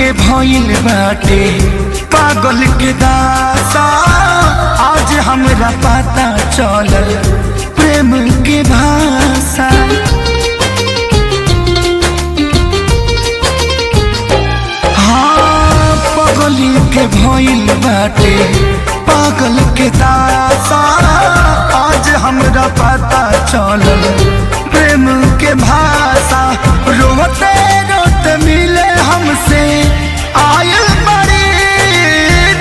के भइल बाटे पागल के दासा। आज हमरा पता चलल प्रेम के भाषा। हाँ पागल के भइल बाटे पागल के दासा। आज हमरा पता चलल प्रेम के भाषा। रोते रोते मिले हमसे आयल बड़ी,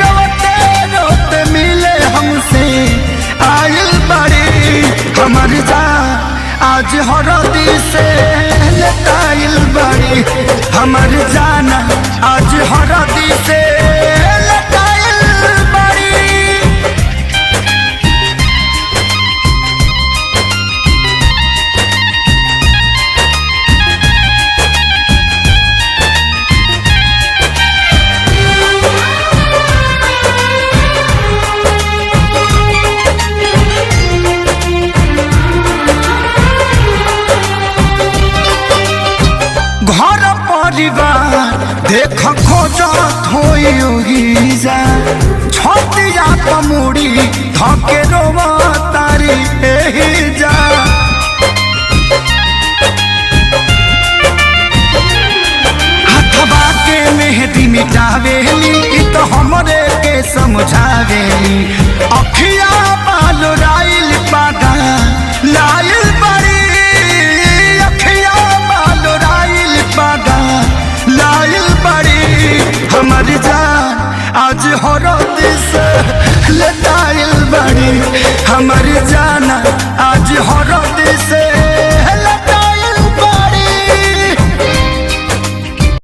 रोते रोते मिले हमसे आयल बड़ी। हमर जान आज हरदी से लटाइल बड़ी। हमर जान आज हरदी से लटाइल बड़ी। घर परिवार देख खोजत होई जा। छतिया कमुड़ी धके रोवा तारी एही जा। हथवा के मेहंदी मिटावेली इ तो हमरे के समझावेली। अखिया बाल राइल पागा लाइल बड़ी। अखिया बाल राइल पागा लाइल बड़ी। हमर जान आज हरद से लटाइल बड़ी। हमर जान